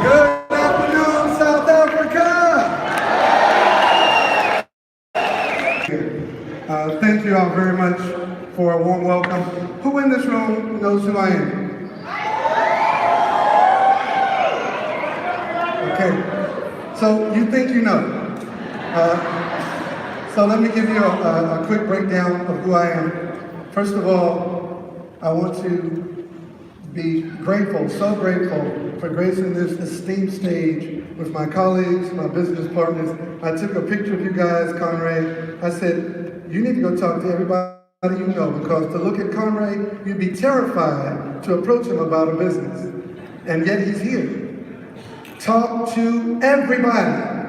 Good afternoon, South Africa. Thank you all very much for a warm welcome. Who in this room knows who I am? Okay, so you think you know. So let me give you a quick breakdown of who I am. First of all, I want to be grateful, so grateful for gracing this esteemed stage with my colleagues, my business partners. I took a picture of you guys, Conrad. I said, you need to go talk to everybody you know, because to look at Conrad, you'd be terrified to approach him about a business. And yet he's here. Talk to everybody.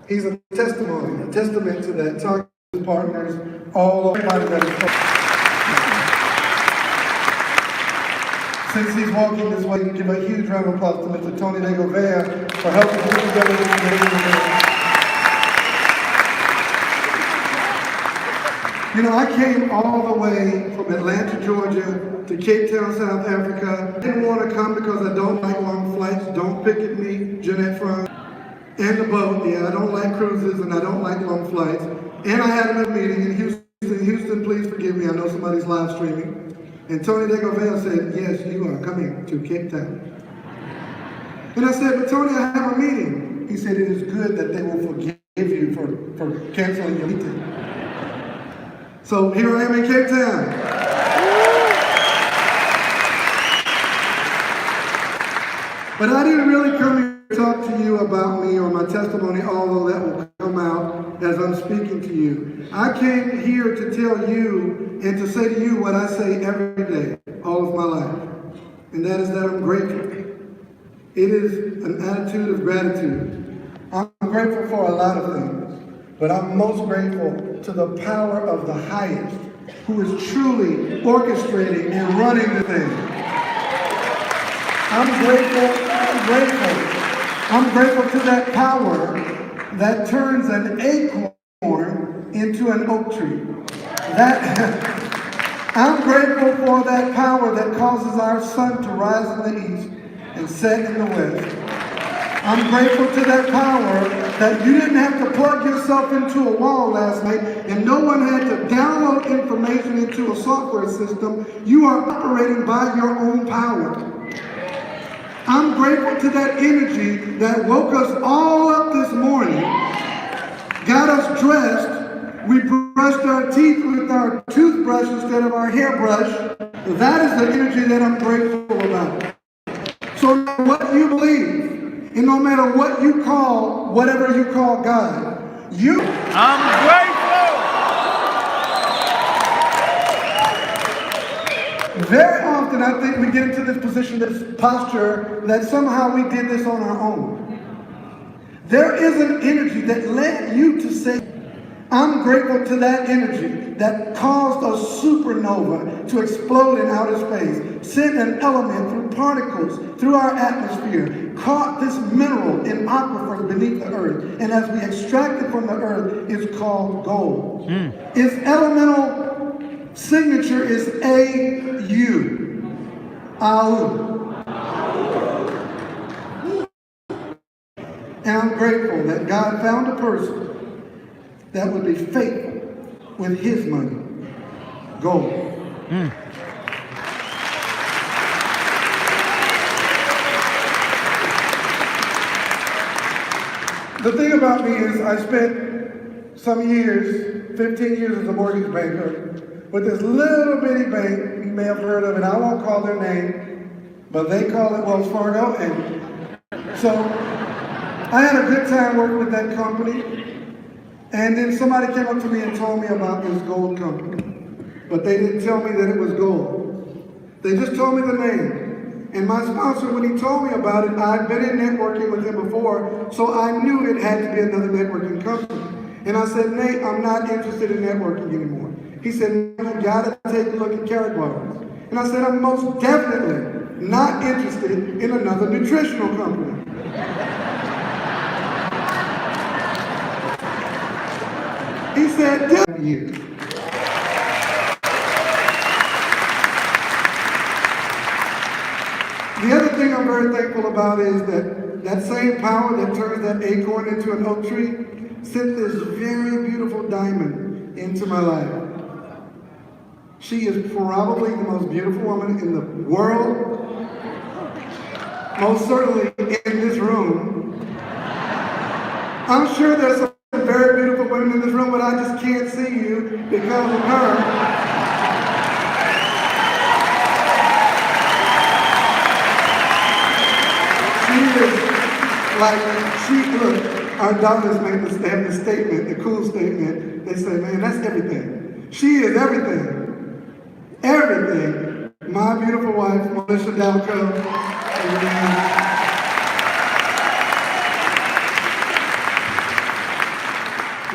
He's a testimony, a testament to that. Talk to partners, all everybody that is. Since he's walking this way, give a huge round of applause to Mr. Tony Dalcoe for helping put together this amazing event. You know, I came all the way from Atlanta, Georgia to Cape Town, South Africa. I didn't want to come because I don't like long flights. Don't pick at me, Jeanette Frank. And the boat, yeah, I don't like cruises and I don't like long flights. And I had another meeting in Houston. Houston, please forgive me, I know somebody's live streaming. And Tony Dalcoe said, yes, you are coming to Cape Town. And I said, but Tony, I have a meeting. He said, it is good that they will forgive you for canceling your meeting. So here I am in Cape Town. But I didn't really come here to talk to you about me or my testimony, although that will come out as I'm speaking to you. I came here to tell you and to say to you what I say every day, all of my life. And that is that I'm grateful. It is an attitude of gratitude. I'm grateful for a lot of things, but I'm most grateful to the power of the highest, who is truly orchestrating and running the thing. I'm grateful to that power that turns an acorn into an oak tree. I'm grateful for that power that causes our sun to rise in the east and set in the west. I'm grateful to that power that you didn't have to plug yourself into a wall last night and no one had to download information into a software system. You are operating by your own power. I'm grateful to that energy that woke us all up this morning, got us dressed, we brushed our teeth with our toothbrush instead of our hairbrush. That is the energy that I'm grateful about. So no matter what you believe, and no matter what you call, whatever you call God, I'm grateful! Very often I think we get into this position, this posture, that somehow we did this on our own. There is an energy that led you to say, I'm grateful to that energy that caused a supernova to explode in outer space, sent an element through particles through our atmosphere, caught this mineral in aquifers beneath the earth, and as we extract it from the earth, it's called gold. Its elemental signature is A-U. AU. And I'm grateful that God found a person that would be faithful with his money, gold. The thing about me is I spent some years, 15 years as a mortgage banker, with this little bitty bank. You may have heard of it. I won't call their name, but they call it Wells Fargo. And so I had a good time working with that company. And then somebody came up to me and told me about this gold company. But they didn't tell me that it was gold. They just told me the name. And my sponsor, when he told me about it, I'd been in networking with him before, so I knew it had to be another networking company. And I said, Nate, I'm not interested in networking anymore. He said, you gotta take a look at Karatbars. And I said, I'm most definitely not interested in another nutritional company. He said, you. The other thing I'm very very thankful about is that that same power that turns that acorn into an oak tree sent this very beautiful diamond into my life. She is probably the most beautiful woman in the world, most certainly in this room. I'm sure there's some very beautiful women in this room, but I just can't see you because of her. Look, our daughters they have this statement, the cool statement. They say, man, that's everything. She is everything. Everything. My beautiful wife, Dalcoe.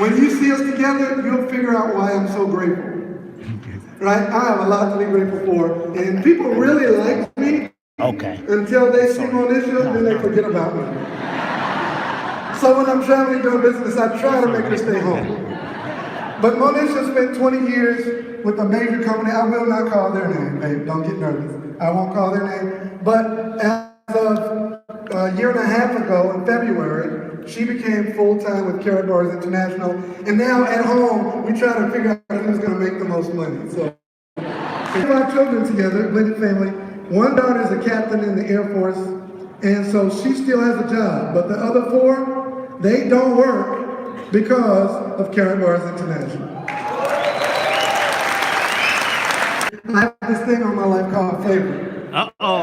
When you see us together, you'll figure out why I'm so grateful. Right? I have a lot to be grateful for. And people really like me until they see Monisha, then they forget about me. So when I'm traveling doing business, I try to make her stay home. But Monisha spent 20 years with a major company. I will not call their name, babe. Don't get nervous. I won't call their name. But as of a year and a half ago, in February, she became full-time with Karatbars International. And now at home, we try to figure out who's going to make the most money. So we have 5 children together, blended family. One daughter is a captain in the Air Force, and so she still has a job. But the other 4, they don't work because of Karatbars International. I have this thing on my life called favor. Uh-oh.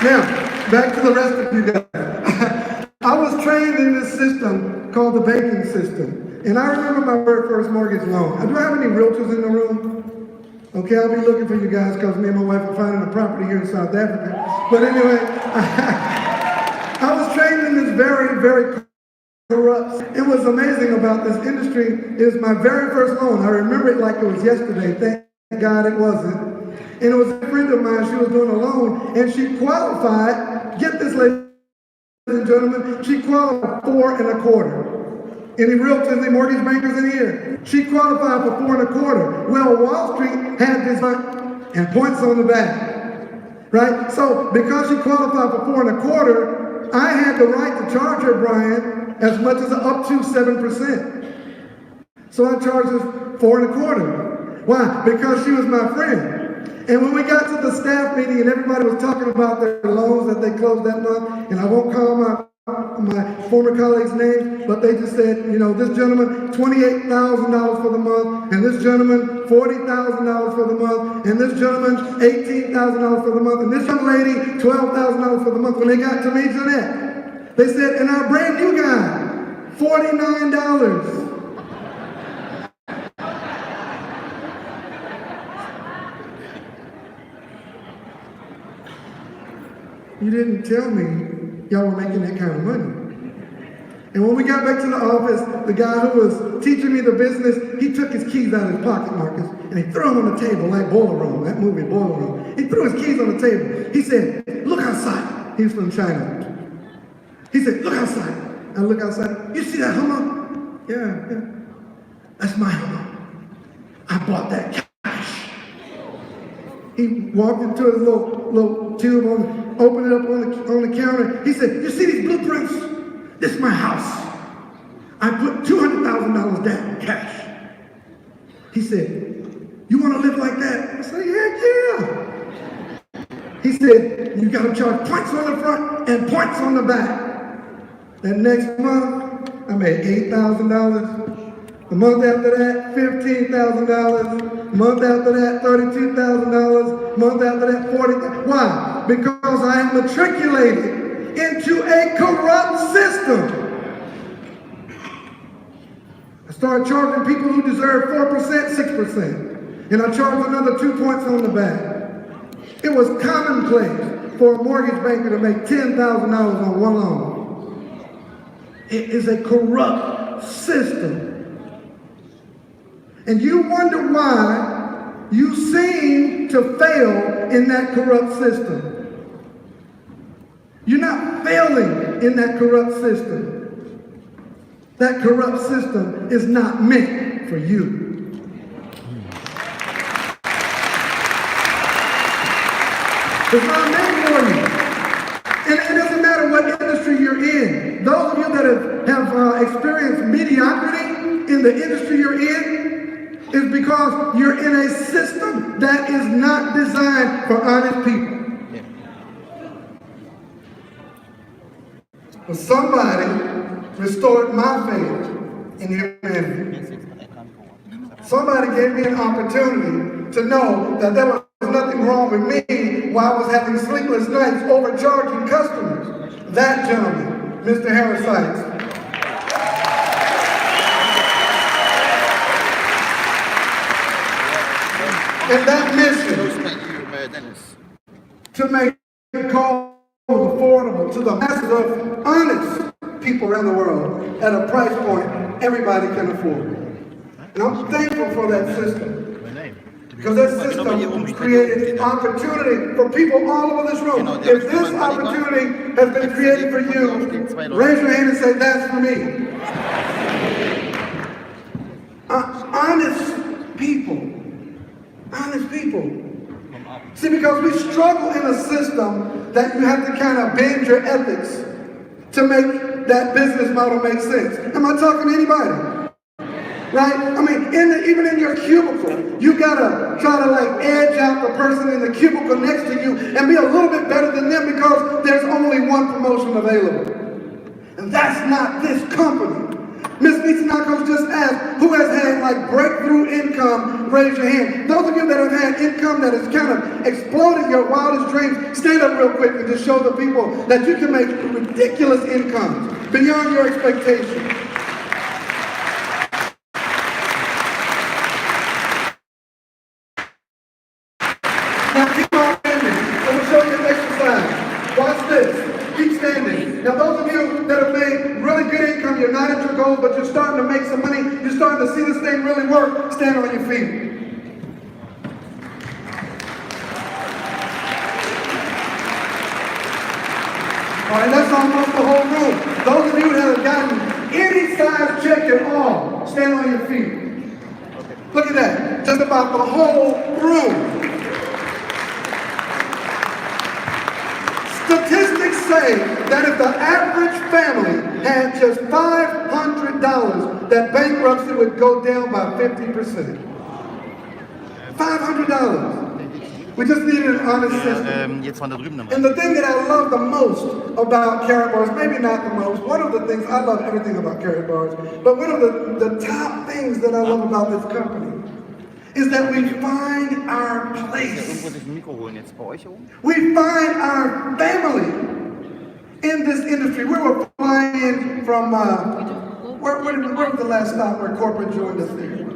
Now, back to the rest of you guys. I was trained in this system called the banking system. And I remember my very first mortgage loan. Do I have any realtors in the room? Okay, I'll be looking for you guys because me and my wife are finding a property here in South Africa. But anyway, I was trained in this very, very corrupt. It was amazing about this industry. It was my very first loan. I remember it like it was yesterday. Thank God it wasn't. And it was a friend of mine. She was doing a loan, and she qualified. Get this, ladies and gentlemen. She qualified 4 1/4. Any realtors, any mortgage bankers in here? She qualified for 4 1/4. Well, Wall Street had this and points on the back, right? So because she qualified for 4 1/4, I had the right to charge her, Brian, as much as up to 7%. So I charged her 4 1/4. Why? Because she was my friend. And when we got to the staff meeting and everybody was talking about their loans that they closed that month, and I won't call my former colleagues' names, but they just said, you know, this gentleman, $28,000 for the month, and this gentleman, $40,000 for the month, and this gentleman, $18,000 for the month, and this young lady, $12,000 for the month. When they got to me, Jeanette, they said, and our brand new guy, $49. You didn't tell me y'all were making that kind of money. And when we got back to the office, the guy who was teaching me the business, he took his keys out of his pocket, Marcus, and he threw them on the table like Boiler Room, that movie Boiler Room. He threw his keys on the table. He said, look outside. He's from China. He said, look outside. I look outside. You see that Hummer? Yeah. That's my Hummer. I bought that cash. He walked into his little tube, opened it up on the counter. He said, you see these blueprints? This is my house. I put $200,000 down cash. He said, you want to live like that? I said, heck yeah. He said, you got to charge points on the front and points on the back. That next month, I made $8,000. The month after that, $15,000. The month after that, $32,000. The month after that, $40,000. Why? Because I am matriculated into a corrupt system. I started charging people who deserve 4%, 6%. And I charged another 2 points on the back. It was commonplace for a mortgage banker to make $10,000 on one loan. It is a corrupt system. And you wonder why you seem to fail in that corrupt system. You're not failing in that corrupt system. That corrupt system is not meant for you. It's not meant for you. And it doesn't matter what industry you're in. Those of you that have experienced mediocrity in the industry you're in is because you're in a system that is not designed for honest people. But somebody restored my faith in humanity. Somebody gave me an opportunity to know that there was nothing wrong with me while I was having sleepless nights overcharging customers. That gentleman, Mr. Harris Sykes. And that mission to make gold affordable to the masses of honest people around the world at a price point everybody can afford. And I'm thankful for that system. Because that system created opportunity for people all over this room. If this opportunity has been created for you, raise your hand and say, that's for me. Honest people. Honest people. See, because we struggle in a system that you have to kind of bend your ethics to make that business model make sense. Am I talking to anybody? Right? I mean, even in your cubicle, you gotta try to like edge out the person in the cubicle next to you and be a little bit better than them because there's only one promotion available. And that's not this company. Miss Mitanakos just asked, who has had like breakthrough income? Raise your hand. Those of you that have had income that has kind of exploded your wildest dreams, stand up real quick and just show the people that you can make ridiculous incomes beyond your expectations. Now keep on standing. I'm going to show you an exercise. Watch this. Keep standing. Now those of you that have made really good income, you're not at your goal, but you're starting to make some money, you're starting to see this thing really work, stand on your feet. All right, that's almost the whole room. Those of you that have gotten any size check at all, stand on your feet. Look at that. Just about the whole room. Statistics say that if the average family had just $500, that bankruptcy would go down by 50%. $500. We just needed an honest system. And the thing that I love the most about Karatbars, maybe not the most, one of the things, I love everything about Karatbars, but one of the top things that I love about this company is that we find our place. We find our family in this industry. We were flying in from, where was the last stop where corporate joined us there?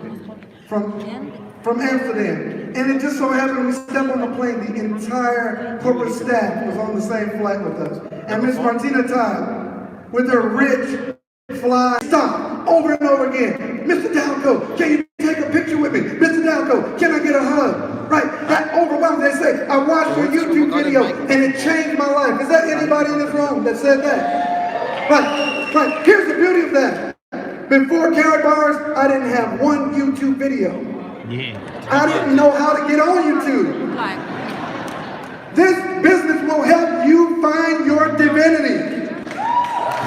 From Amsterdam. And it just so happened we stepped on the plane, the entire corporate staff was on the same flight with us. And Miss Martina Todd, with her rich fly, stopped over and over again. Mr. Dalcoe, can you take a picture with me? Mr. Dalcoe, can I get a hug? Right, that overwhelmed. They say, I watched your YouTube video and it changed my life. Is there anybody in this room that said that? Right. Here's the beauty of that. Before Karatbars, I didn't have one YouTube video. I didn't know how to get on YouTube. This business will help you find your divinity.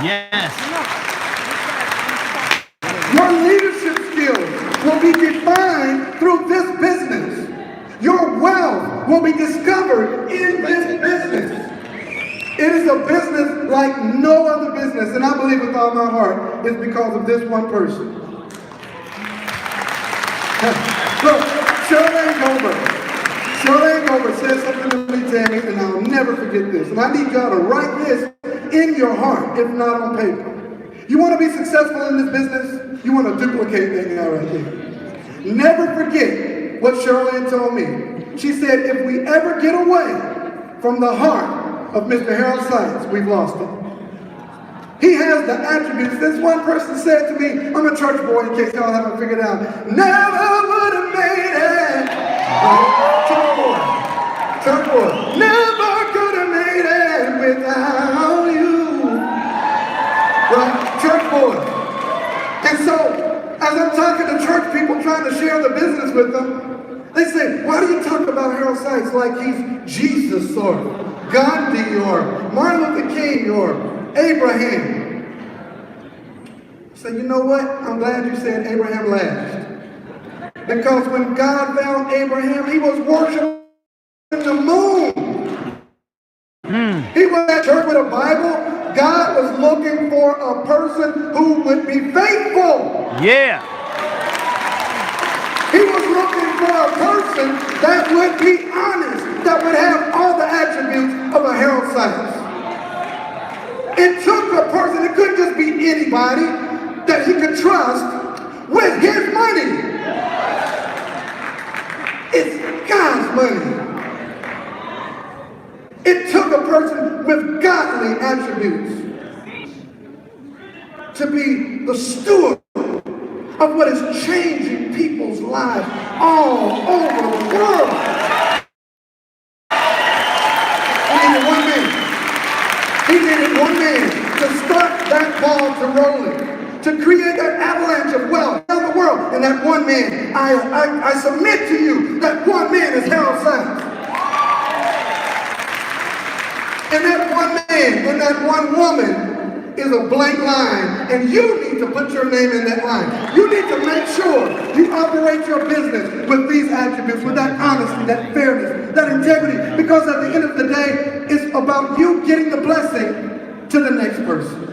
Yes. Your leadership skills will be defined through this business. Your wealth will be discovered in this business. It is a business like no other business, and I believe with all my heart it's because of this one person. Look, Charlene Gober said something to me, Tammy, and I'll never forget this. And I need y'all to write this in your heart, if not on paper. You want to be successful in this business? You want to duplicate that guy right there. Never forget what Charlene told me. She said, if we ever get away from the heart of Mr. Harold Sykes, we've lost it. He has the attributes. This one person said to me, I'm a church boy in case y'all haven't figured out, never would have made it. Right? Church boy. Never could have made it without you. Right? Church boy. And so, as I'm talking to church people trying to share the business with them, they say, why do you talk about Harold Harold Sykes like he's Jesus or Gandhi or Martin Luther King or Abraham. So you know what? I'm glad you said Abraham last. Because when God found Abraham, he was worshiping the moon. He was at church with a Bible. God was looking for a person who would be faithful. Yeah. He was looking for a person that would be honest, that would have all the attributes of a Harold Sykes. It took a person, it couldn't just be anybody that he could trust with his money. It's God's money. It took a person with godly attributes to be the steward of what is changing people's lives all over the world. He needed one man. He needed one man to start that ball to rolling, to create that avalanche of wealth around the world. And that one man, I submit to you, that one man is Harold Sykes. And that one man and that one woman is a blank line, and you need to put your name in that line. You need to make sure you operate your business with these attributes, with that honesty, that fairness, that integrity, because at the end of the day, it's about you getting the blessing to the next person.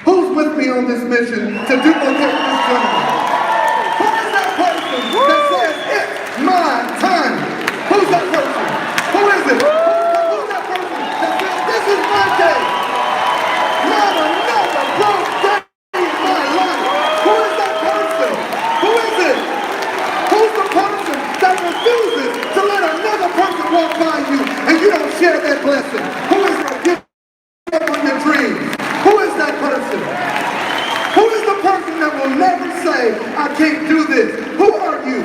Who's with me on this mission to duplicate this gentleman? Who is that person that says, it's my time? Who's that person? Who is it? Who's that person that says, this is my day? Not another broke day in my life. Who is that person? Who is it? Who's the person that refuses to let another person walk by you and you don't share that blessing? Who is that? Give up on your dreams. Who is that person? Who is the person that will never say, I can't do this? Who are you?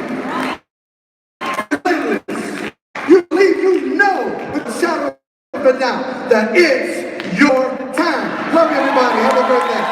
You believe you know with the shadow of a doubt that it's your time. Love you, everybody. Have a great day.